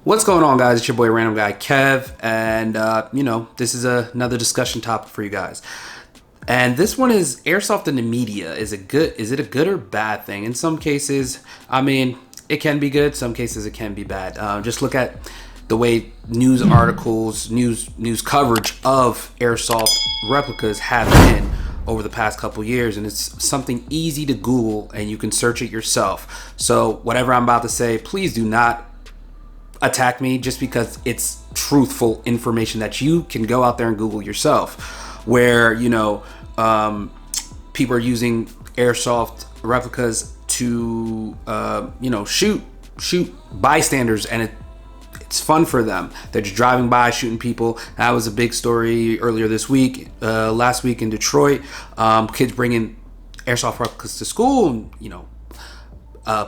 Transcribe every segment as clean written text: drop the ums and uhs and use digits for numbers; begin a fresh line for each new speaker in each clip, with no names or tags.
What's going on, guys? It's your boy Random Guy Kev, and this is another discussion topic for you guys. And this one is airsoft in the media. Is it a good or bad thing? In some cases, it can be good. Some cases, it can be bad. Just look at the way news articles, news coverage of airsoft replicas have been over the past couple years, and it's something easy to Google, and you can search it yourself. So whatever I'm about to say, please do not attack me just because it's truthful information that you can go out there and Google yourself, where people are using airsoft replicas to shoot bystanders, and it's fun for them. They're just driving by shooting people. That was a big story earlier this week, last week in Detroit. Kids bringing airsoft replicas to school, and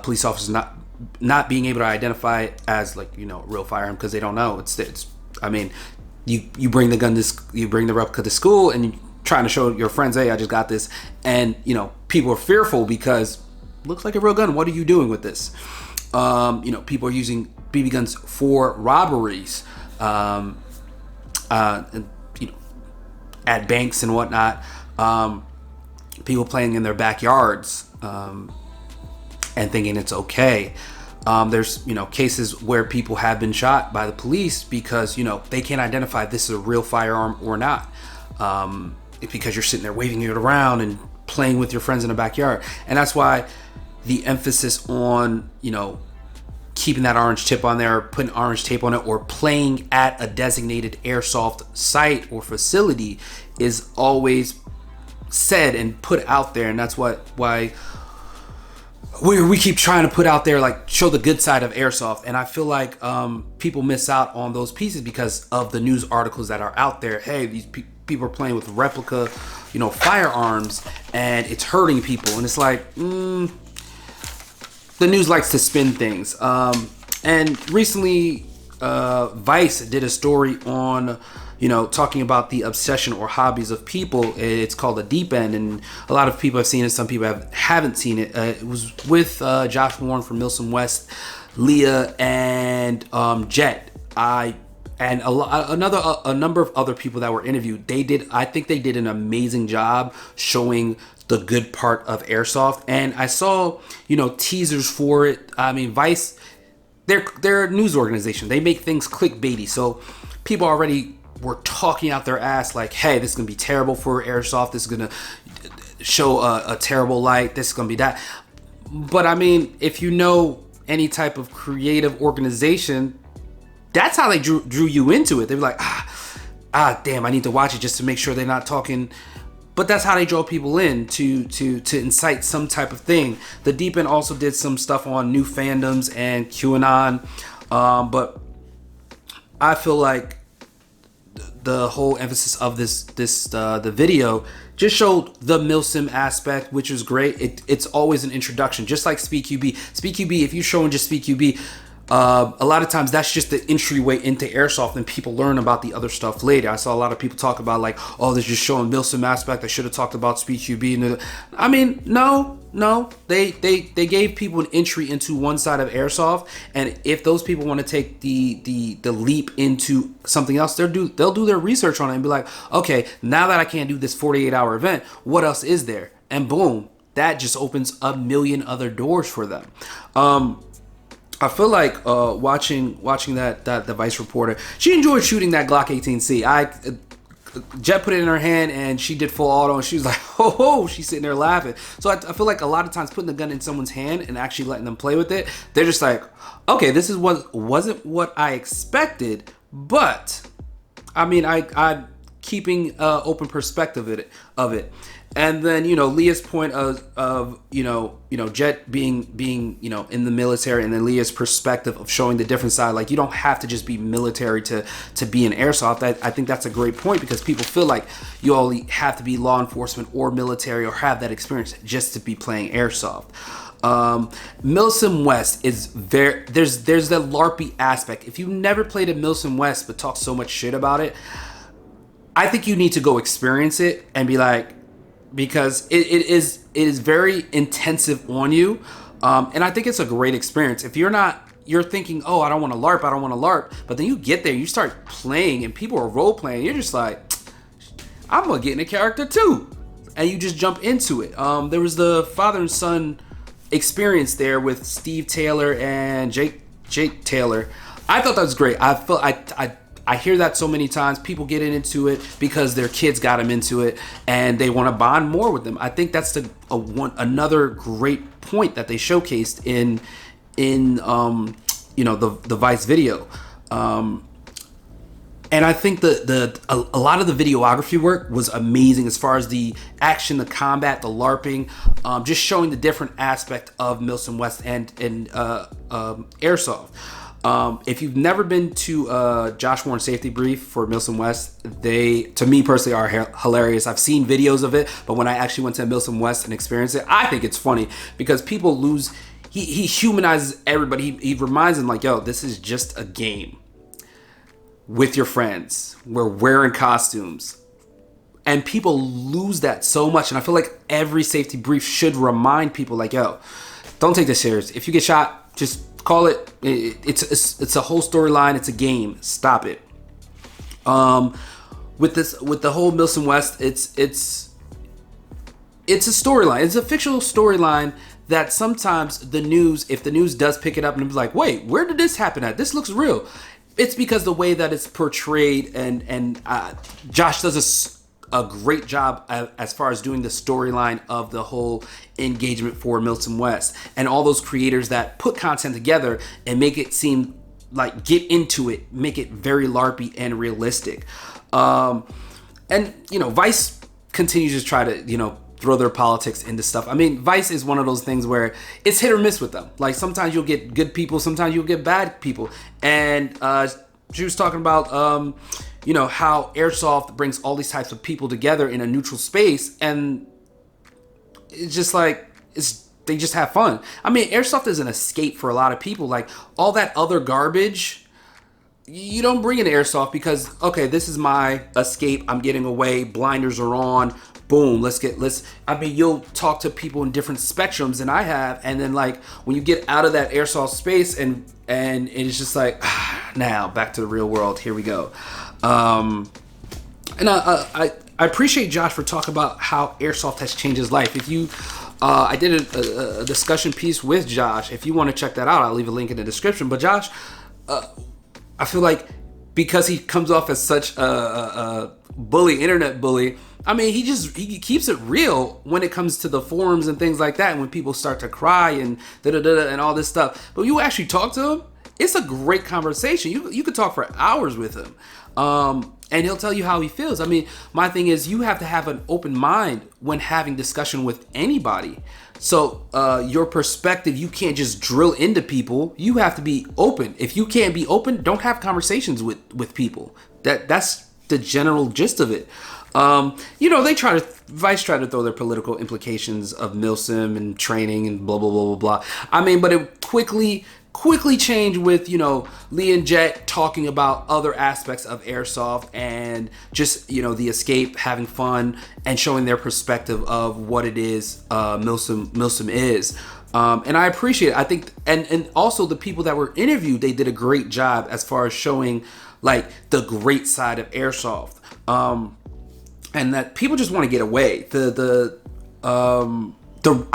police officers not being able to identify it as real firearm because they don't know. You bring the replica to school and you're trying to show your friends, hey, I just got this, and people are fearful because it looks like a real gun. What are you doing with this? People are using BB guns for robberies, at banks and whatnot. People playing in their backyards, and thinking it's okay. There's cases where people have been shot by the police because they can't identify if this is a real firearm or not, because you're sitting there waving it around and playing with your friends in the backyard. And that's why the emphasis on keeping that orange tip on there, or putting orange tape on it, or playing at a designated airsoft site or facility is always said and put out there. And that's why we keep trying to put out there, show the good side of airsoft. And I feel like people miss out on those pieces because of the news articles that are out there. Hey, these people are playing with replica firearms and it's hurting people. And it's like, the news likes to spin things. And recently Vice did a story on talking about the obsession or hobbies of people. It's called The Deep End, and a lot of people have seen it. Some people haven't seen it. It was with Josh Warren from Milsim West, Leah, and Jet. And a number of other people that were interviewed. I think they did an amazing job showing the good part of airsoft. And I saw teasers for it. Vice, they're a news organization. They make things clickbaity, so people already were talking out their ass like, hey, this is gonna be terrible for airsoft, this is gonna show a terrible light, this is gonna be that. But if you know any type of creative organization, that's how they drew you into it. They were like, damn, I need to watch it just to make sure they're not talking. But that's how they draw people in to incite some type of thing. The Deep End also did some stuff on new fandoms and QAnon, but I feel like the whole emphasis of the video just showed the Milsim aspect, which is great. It's always an introduction, just like Speed QB. Speed QB, if you're showing just Speed QB, a lot of times that's just the entryway into airsoft, and people learn about the other stuff later. I saw a lot of people talk about they're just showing Milsim aspect. I should have talked about Speed QB. No, they gave people an entry into one side of airsoft, and if those people want to take the leap into something else, they'll do their research on it and be like, okay, now that I can't do this 48-hour event, what else is there? And boom, that just opens a million other doors for them. I feel like watching that the Vice reporter, she enjoyed shooting that Glock 18C. Jet put it in her hand and she did full auto, and she was like, oh, she's sitting there laughing. So I feel like a lot of times putting the gun in someone's hand and actually letting them play with it, they're just like, okay, this wasn't what I expected, but I'm keeping open perspective of it. And then Leah's point of Jet being in the military, and then Leah's perspective of showing the different side. You don't have to just be military to be in airsoft. I think that's a great point, because people feel like you only have to be law enforcement or military or have that experience just to be playing airsoft. Milsim West is there's the LARPy aspect. If you've never played at Milsim West but talk so much shit about it, I think you need to go experience it and be like, because it is very intensive on you, and I think it's a great experience. If you're not you're thinking, oh, I don't want to LARP, but then you get there, you start playing, and people are role playing. You're just like, I'm gonna get in a character too, and you just jump into it. There was the father and son experience there with Steve Taylor and Jake Taylor. I thought that was great. I hear that so many times. People get into it because their kids got them into it, and they want to bond more with them. I think that's another great point that they showcased in the Vice video. And I think a lot of the videography work was amazing as far as the action, the combat, the LARPing, just showing the different aspect of Milsim West and Airsoft. If you've never been to Josh Warren Safety Brief for Milsim West, they, to me personally, are hilarious. I've seen videos of it, but when I actually went to Milsim West and experienced it, I think it's funny because people lose. He humanizes everybody. He reminds them like, yo, this is just a game with your friends. We're wearing costumes. And people lose that so much. And I feel like every safety brief should remind people like, yo, don't take this serious. If you get shot, just call it. It's a whole storyline. It's a game. Stop it. With the whole Milsim West, it's a storyline. It's a fictional storyline that sometimes if the news does pick it up and it's like, wait, where did this happen at? This looks real. It's because the way that it's portrayed, and Josh does a great job as far as doing the storyline of the whole engagement for Milsim West, and all those creators that put content together and make it seem like, get into it, make it very LARPy and realistic. And Vice continues to try to throw their politics into stuff. I mean, Vice is one of those things where it's hit or miss with them. Like, sometimes you'll get good people, sometimes you'll get bad people. And she was talking about, how Airsoft brings all these types of people together in a neutral space, and it's just like, they just have fun. I mean, Airsoft is an escape for a lot of people. Like, all that other garbage, you don't bring in Airsoft because, okay, this is my escape. I'm getting away. Blinders are on. Boom. You'll talk to people in different spectrums than I have. And then, like, when you get out of that Airsoft space and it's just like, now back to the real world. Here we go. And I appreciate Josh for talking about how Airsoft has changed his life. If you, I did a discussion piece with Josh. If you want to check that out, I'll leave a link in the description. But Josh, I feel like because he comes off as such a internet bully, I mean, he keeps it real when it comes to the forums and things like that. And when people start to cry and and all this stuff, but you actually talk to him, it's a great conversation. You could talk for hours with him, and he'll tell you how he feels. I mean, my thing is, you have to have an open mind when having discussion with anybody. So your perspective, you can't just drill into people. You have to be open. If you can't be open, don't have conversations with people. That's the general gist of it. Vice tried to throw their political implications of Milsim and training and blah, blah, blah, blah, blah. I mean, but it quickly changed with, Lee and Jet talking about other aspects of Airsoft and just, the escape, having fun, and showing their perspective of what it is Milsim is. And I appreciate it. I think, and also the people that were interviewed, they did a great job as far as showing, like, the great side of Airsoft. And that people just want to get away. I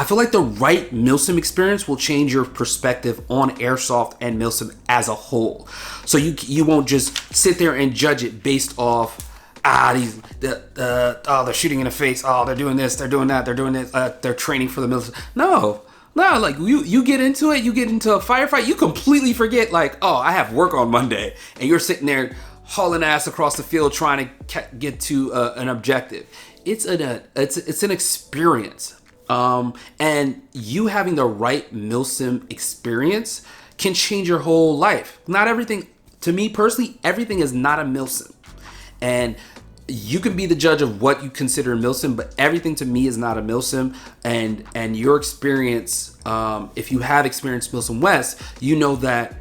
feel like the right Milsim experience will change your perspective on Airsoft and Milsim as a whole. So you won't just sit there and judge it based off they're shooting in the face. Oh, they're doing this, they're doing that, they're doing this. They're training for the Milsim. No, like you get into it, you get into a firefight, you completely forget like, oh, I have work on Monday, and you're sitting there hauling ass across the field trying to get to an objective. It's an experience. And you having the right Milsim experience can change your whole life. Not everything, to me personally, everything is not a Milsim. And you can be the judge of what you consider a Milsim, but everything to me is not a Milsim. And your experience, if you have experienced Milsim West, you know that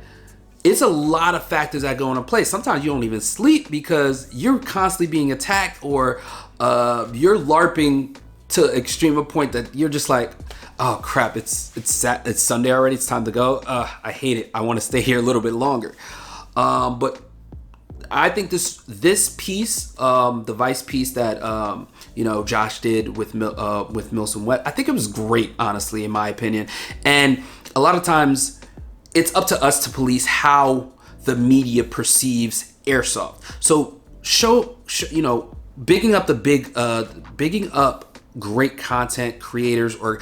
it's a lot of factors that go into play. Sometimes you don't even sleep because you're constantly being attacked, or you're LARPing to extreme a point that you're just like, oh crap, it's Sunday already, it's time to go. I hate it. I want to stay here a little bit longer. But I think this piece, the Vice piece that Josh did with Milsim Wet, I think it was great, honestly, in my opinion. And a lot of times, it's up to us to police how the media perceives Airsoft. So bigging up great content creators or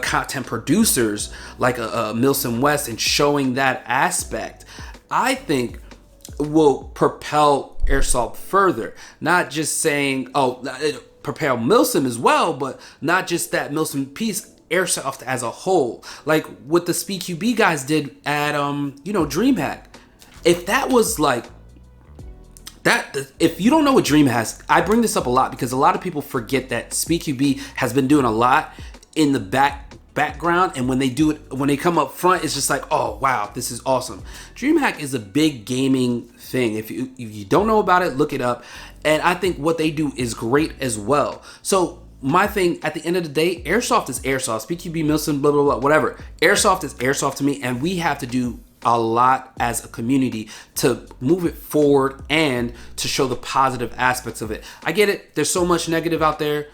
content producers like Milsim West and showing that aspect, I think will propel Airsoft further. Not just saying, propel Milsim as well, but not just that Milsim piece, Airsoft as a whole. Like what the SpeedQB guys did at DreamHack. If that was like that, if you don't know what DreamHack is, I bring this up a lot because a lot of people forget that SpeedQB has been doing a lot in the background, and when they do it, when they come up front, it's just like, oh wow, this is awesome. DreamHack is a big gaming thing. If you don't know about it, look it up. And I think what they do is great as well. So my thing at the end of the day, Airsoft is Airsoft. SpeedQB, Milsim, blah blah blah, whatever. Airsoft is Airsoft to me, and we have to do a lot as a community to move it forward and to show the positive aspects of it. I get it. There's so much negative out there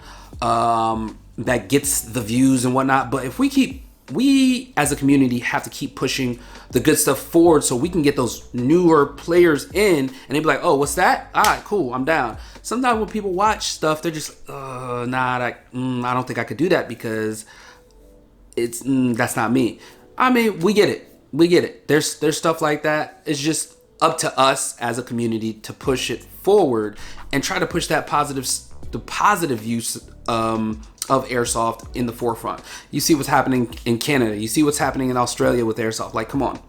that gets the views and whatnot. But if we as a community have to keep pushing the good stuff forward so we can get those newer players in and they be like, oh, what's that? All right, cool, I'm down. Sometimes when people watch stuff, they're just I don't think I could do that because that's not me. I mean, we get it. There's stuff like that. It's just up to us as a community to push it forward and try to push that the positive use of Airsoft in the forefront. You see what's happening in Canada. You see what's happening in Australia with Airsoft. Like, come on.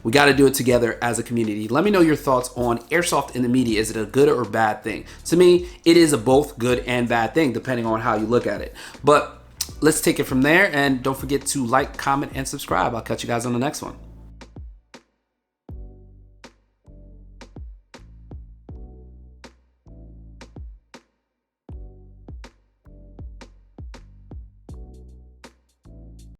We got to do it together as a community. Let me know your thoughts on Airsoft in the media. Is it a good or bad thing? To me, it is a both good and bad thing, depending on how you look at it. But let's take it from there. And don't forget to like, comment, and subscribe. I'll catch you guys on the next one.